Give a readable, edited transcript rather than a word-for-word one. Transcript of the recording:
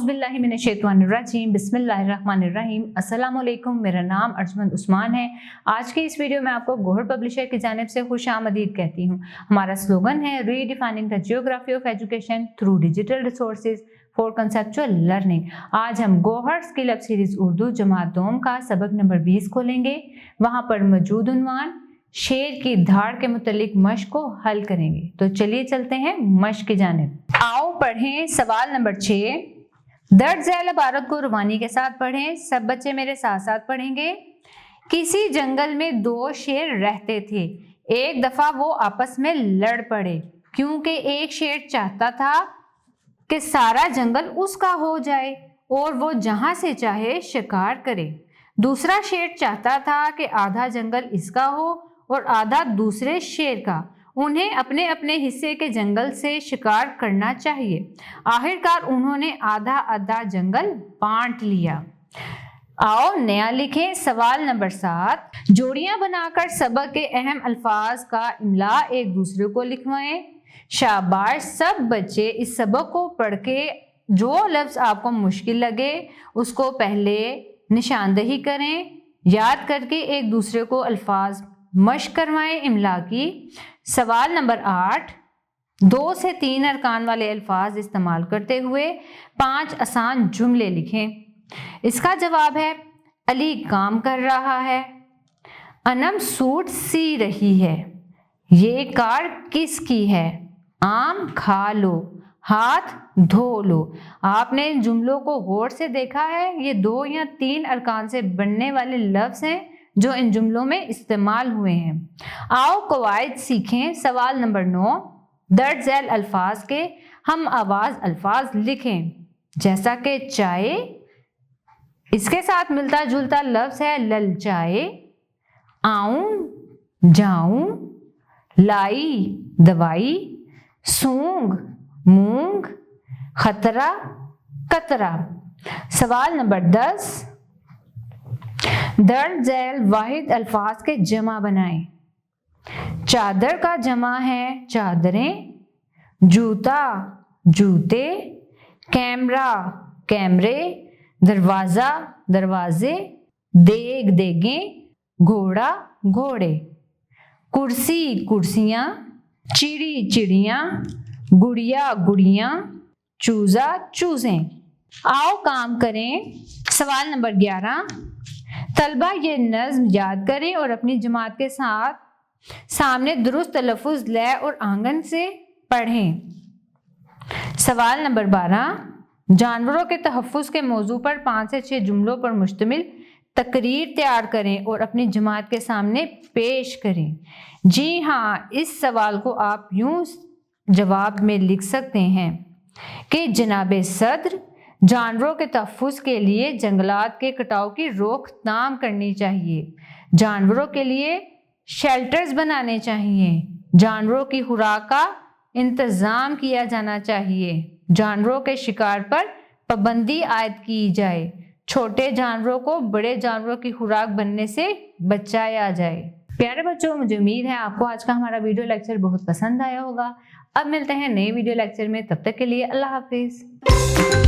औज़ुबिल्लाहि मिनश्शैतानिर्रजीम बिस्मिल्लाहिर्रहमानिर्रहीम। अस्सलाम वालेकुम। मेरा नाम अर्जुमंद उस्मान है। आज की इस वीडियो में आपको गौहर पब्लिशर की जानिब से खुशामदीद कहती हूँ। हमारा स्लोगन है redefining the geography of education through digital resources for conceptual learning. आज हम Gauhar skill up series Urdu जमात दोम का सबक नंबर 20 खोलेंगे। वहाँ पर मौजूद उन्वान शेर की धाड़ के मुतालिक मश्क को हल करेंगे। तो चलिए चलते हैं मश्क की जानिब। आओ पढ़ें सवाल नंबर 6। दर्ज झैल इबारत को रुबानी के साथ पढ़ें। सब बच्चे मेरे साथ साथ पढ़ेंगे। किसी जंगल में दो शेर रहते थे। एक दफा वो आपस में लड़ पड़े क्योंकि एक शेर चाहता था कि सारा जंगल उसका हो जाए और वो जहां से चाहे शिकार करे। दूसरा शेर चाहता था कि आधा जंगल इसका हो और आधा दूसरे शेर का। उन्हें अपने अपने हिस्से के जंगल से शिकार करना चाहिए। आखिरकार उन्होंने आधा आधा जंगल बांट लिया। आओ नया लिखें। सवाल नंबर 7। जोड़ियां बनाकर सबक के अहम अल्फाज का इमला एक दूसरे को लिखवाएं। शाबाश। सब बच्चे इस सबक को पढ़ के जो लफ्ज़ आपको मुश्किल लगे उसको पहले निशानदही करें। याद करके एक दूसरे को अल्फाज मश्क करवाएं इमला की। सवाल नंबर 8। 2 से 3 अरकान वाले अल्फाज इस्तेमाल करते हुए 5 आसान जुमले लिखें। इसका जवाब है अली काम कर रहा है, अनम सूट सी रही है, ये कार किसकी है, आम खा लो, हाथ धो लो। आपने इन जुमलों को गौर से देखा है। ये 2 या 3 अरकान से बनने वाले लफ्ज़ हैं जो इन जुमलों में इस्तेमाल हुए हैं। आओ कवायद सीखें। सवाल नंबर 9। दर्ज झैल अल्फाज के हम आवाज़ अल्फाज लिखें जैसा कि चाय, इसके साथ मिलता जुलता लफ्ज़ है ललचाए, आऊं जाऊं, लाई दवाई, सूंघ मूंग, खतरा कतरा। सवाल नंबर 10। दर्ज झैल वाहिद अल्फाज के जमा बनाएं। चादर का जमा है चादरें, जूता जूते, कैमरा कैमरे, दरवाजा दरवाजे, देग देगें, घोड़ा घोड़े, कुर्सी कुर्सियां, चिड़ी चिड़ियां, गुड़िया गुड़ियां, चूजा चूजें। आओ काम करें। सवाल नंबर 11। तलबा ये नज़्म याद करें और अपनी जमात के साथ सामने दुरुस्त तलफ़ुज़ लय और आंगन से पढ़ें। सवाल नंबर 12। जानवरों के तहफ़्फ़ुज़ के मौजू पर 5 से 6 जुमलों पर मुश्तमिल तकरीर तैयार करें और अपनी जमात के सामने पेश करें। जी हाँ, इस सवाल को आप यूँ जवाब में लिख सकते हैं कि जनाब सदर, जानवरों के तहफ़्फ़ुज़ के लिए जंगलात के कटाव की रोकथाम करनी चाहिए, जानवरों के लिए शेल्टर्स बनाने चाहिए, जानवरों की खुराक का इंतज़ाम किया जाना चाहिए, जानवरों के शिकार पर पाबंदी आयद की जाए, छोटे जानवरों को बड़े जानवरों की खुराक बनने से बचाया जाए। प्यारे बच्चों, मुझे उम्मीद है आपको आज का हमारा वीडियो लेक्चर बहुत पसंद आया होगा। अब मिलते हैं नए वीडियो लेक्चर में, तब तक के लिए अल्लाह हाफिज़।